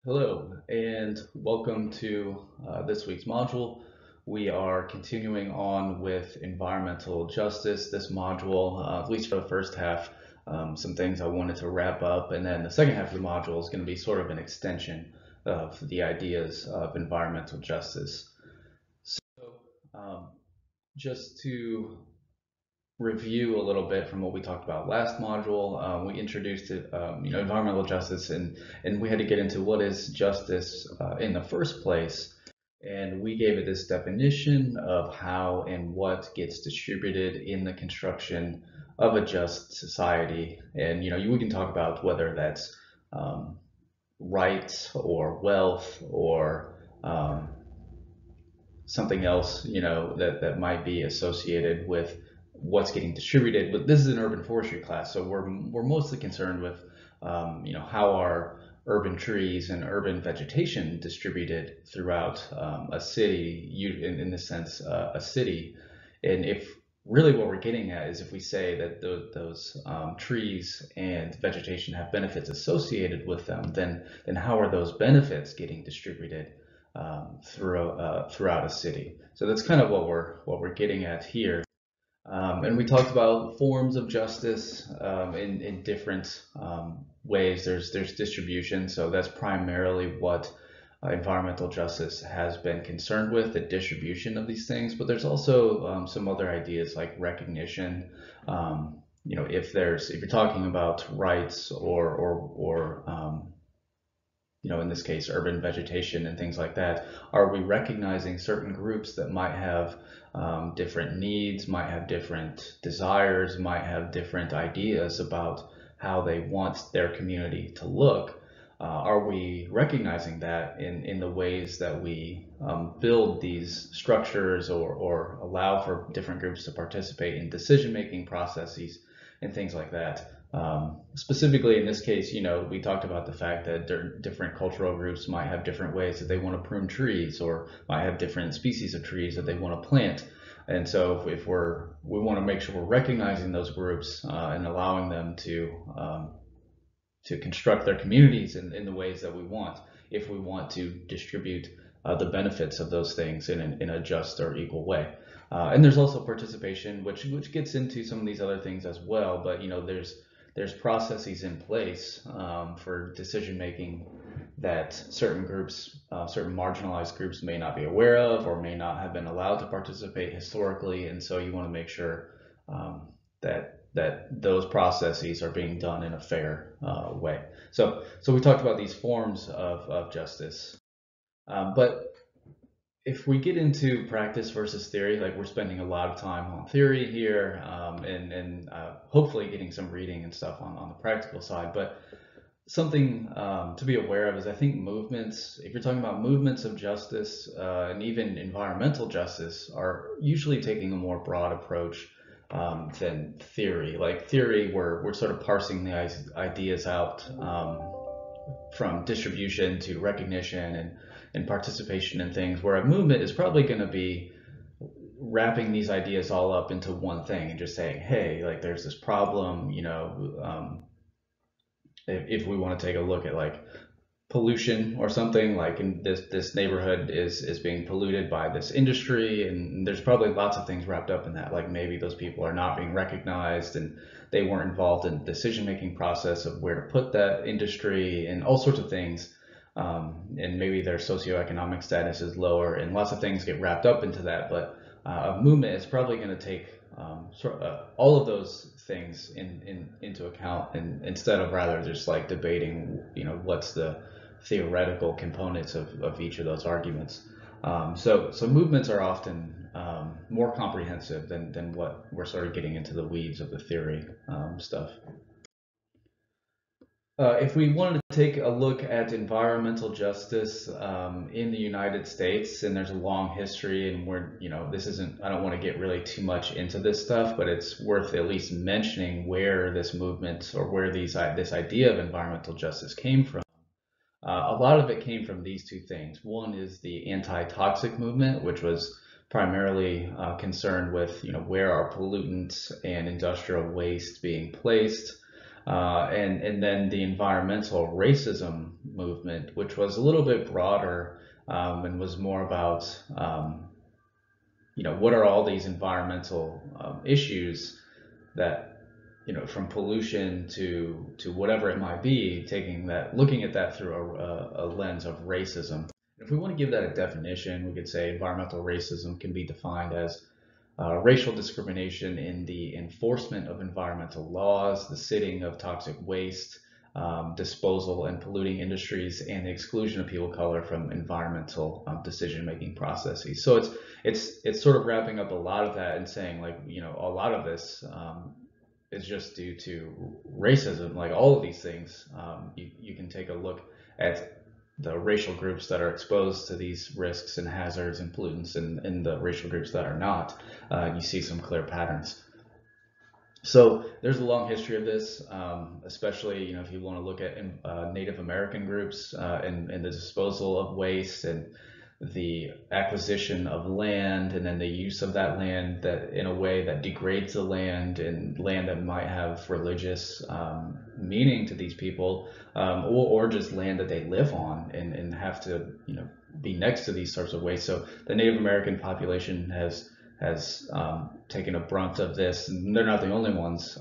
Hello, and welcome to this week's module. We are continuing on with environmental justice. This module, at least for the first half, some things I wanted to wrap up, and then the second half of the module is going to be sort of an extension of the ideas of environmental justice. So, um, just to review a little bit from what we talked about last module. We introduced it, environmental justice, and we had to get into what is justice in the first place. And we gave it this definition of how and what gets distributed in the construction of a just society. And we can talk about whether that's um, rights or wealth or something else, that might be associated with what's getting distributed. But this is an urban forestry class, so we're mostly concerned with, how are urban trees and urban vegetation distributed throughout a city, in this sense, a city. And if really what we're getting at is if we say that those trees and vegetation have benefits associated with them, then how are those benefits getting distributed throughout a city? So that's kind of what we're getting at here. And we talked about forms of justice in different ways. There's distribution, so that's primarily what environmental justice has been concerned with, the distribution of these things. But there's also some other ideas like recognition. If you're talking about rights or in this case, urban vegetation and things like that, are we recognizing certain groups that might have different needs, might have different desires, might have different ideas about how they want their community to look? Are we recognizing that in the ways that we build these structures or allow for different groups to participate in decision-making processes and things like that? Specifically in this case, we talked about the fact that different cultural groups might have different ways that they want to prune trees, or might have different species of trees that they want to plant. And so if we want to make sure we're recognizing those groups and allowing them to construct their communities in the ways that we want, if we want to distribute the benefits of those things in a just or equal way. And there's also participation, which gets into some of these other things as well. But there's processes in place for decision making that certain groups, certain marginalized groups may not be aware of or may not have been allowed to participate historically. And so you want to make sure that those processes are being done in a fair way. So we talked about these forms of justice. But if we get into practice versus theory, like we're spending a lot of time on theory here, and hopefully getting some reading and stuff on the practical side. But something to be aware of is, I think, movements, if you're talking about movements of justice and even environmental justice, are usually taking a more broad approach than theory. Like theory, we're sort of parsing the ideas out from distribution to recognition and participation in things, where a movement is probably going to be wrapping these ideas all up into one thing and just saying, hey, like there's this problem, if we want to take a look at like pollution or something, like in this neighborhood is being polluted by this industry, and there's probably lots of things wrapped up in that, like maybe those people are not being recognized and they weren't involved in the decision making process of where to put that industry and all sorts of things, and maybe their socioeconomic status is lower, and lots of things get wrapped up into that. But a movement is probably going to take all of those things into account, and instead of rather just like debating, what's the theoretical components of each of those arguments. So movements are often more comprehensive than what we're sort of getting into the weeds of the theory stuff. If we wanted to take a look at environmental justice in the United States, and there's a long history, and this isn't, I don't want to get really too much into this stuff, but it's worth at least mentioning where this movement, or where this idea of environmental justice came from. A lot of it came from these two things. One is the anti-toxic movement, which was primarily concerned with, where are pollutants and industrial waste being placed. And then the environmental racism movement, which was a little bit broader, and was more about, what are all these environmental issues that, from pollution to whatever it might be, looking at that through a lens of racism. If we want to give that a definition, we could say environmental racism can be defined as racial discrimination in the enforcement of environmental laws, the sitting of toxic waste, disposal and polluting industries, and the exclusion of people of color from environmental decision-making processes. So it's sort of wrapping up a lot of that and saying, like, a lot of this is just due to racism. Like all of these things, you can take a look at the racial groups that are exposed to these risks and hazards and pollutants, and the racial groups that are not. You see some clear patterns. So there's a long history of this, especially if you want to look at Native American groups and the disposal of waste and the acquisition of land, and then the use of that land that in a way that degrades the land, and land that might have religious meaning to these people, or just land that they live on and have to be next to these sorts of waste. So the Native American population has taken a brunt of this, and they're not the only ones.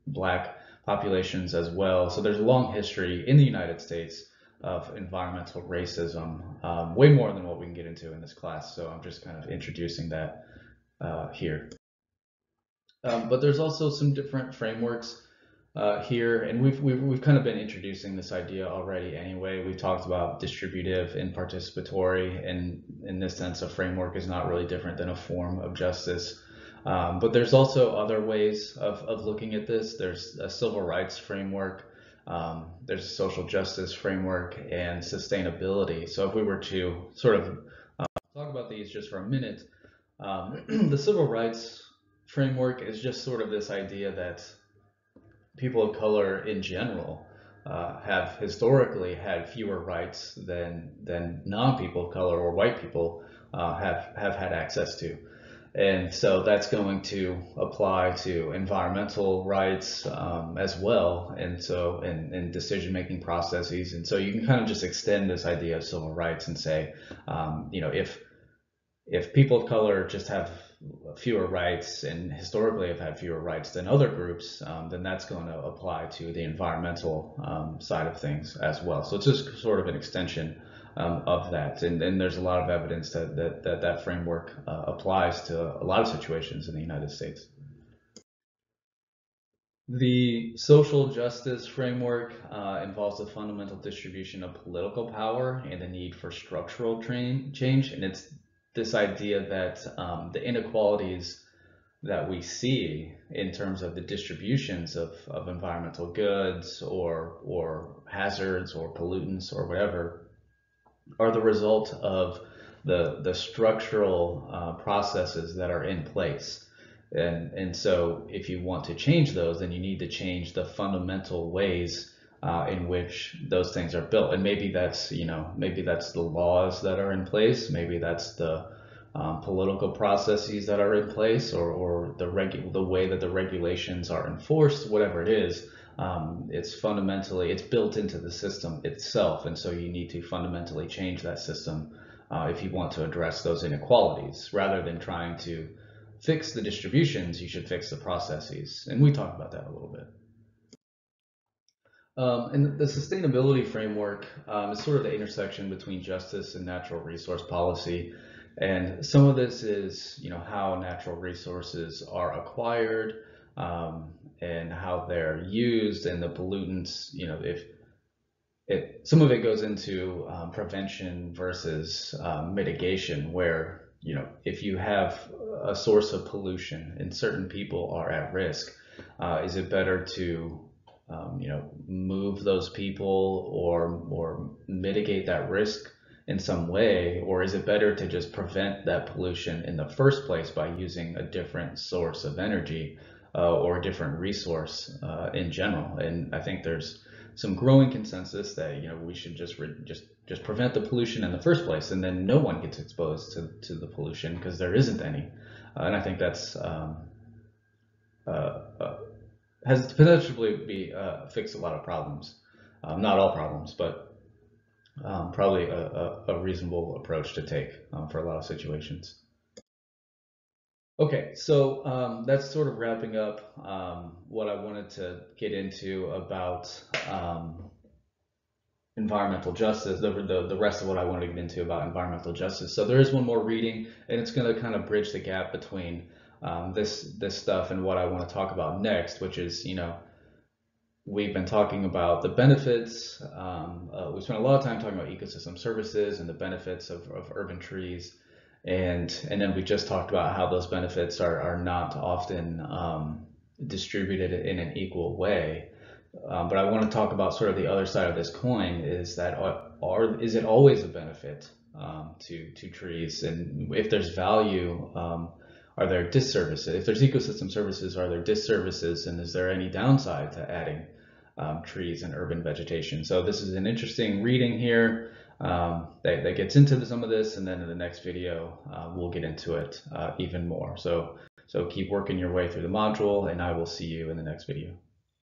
Black populations as well. So there's a long history in the United States of environmental racism, way more than what we can get into in this class. So I'm just kind of introducing that here. But there's also some different frameworks here, and we've kind of been introducing this idea already anyway. We talked about distributive and participatory, and in this sense, a framework is not really different than a form of justice. But there's also other ways of looking at this. There's a civil rights framework, there's a social justice framework, and sustainability. So if we were to sort of talk about these just for a minute, the civil rights framework is just sort of this idea that people of color in general have historically had fewer rights than non-people of color or white people have had access to. And so that's going to apply to environmental rights as well, and so in decision-making processes. And so you can kind of just extend this idea of civil rights and say, if people of color just have fewer rights and historically have had fewer rights than other groups, then that's going to apply to the environmental side of things as well. So it's just sort of an extension of that, and there's a lot of evidence that framework applies to a lot of situations in the United States. The social justice framework involves the fundamental distribution of political power and the need for structural change, and it's this idea that the inequalities that we see in terms of the distributions of environmental goods or hazards or pollutants or whatever are the result of the structural processes that are in place. And so if you want to change those, then you need to change the fundamental ways in which those things are built. And maybe that's the laws that are in place, maybe that's the political processes that are in place, or the way that the regulations are enforced, whatever it is. It's built into the system itself, and so you need to fundamentally change that system if you want to address those inequalities. Rather than trying to fix the distributions, you should fix the processes, and we talked about that a little bit. And the sustainability framework is sort of the intersection between justice and natural resource policy. And some of this is, how natural resources are acquired, and how they're used, and the pollutants, some of it goes into prevention versus mitigation, where, if you have a source of pollution and certain people are at risk, is it better to move those people or mitigate that risk in some way, or is it better to just prevent that pollution in the first place by using a different source of energy or a different resource in general? And I think there's some growing consensus that we should just prevent the pollution in the first place, and then no one gets exposed to the pollution because there isn't any. And I think that's has to potentially be fix a lot of problems. Not all problems, but probably a reasonable approach to take for a lot of situations. Okay, so that's sort of wrapping up what I wanted to get into about environmental justice, the rest of what I wanted to get into about environmental justice. So there is one more reading, and it's going to kind of bridge the gap between this stuff and what I want to talk about next, which is, we've been talking about the benefits. We spent a lot of time talking about ecosystem services and the benefits of urban trees. And then we just talked about how those benefits are not often distributed in an equal way. But I want to talk about sort of the other side of this coin is that is it always a benefit to trees? And if there's value, are there disservices? If there's ecosystem services, are there disservices? And is there any downside to adding trees and urban vegetation? So this is an interesting reading here that gets into some of this, and then in the next video we'll get into it even more. So keep working your way through the module, and I will see you in the next video.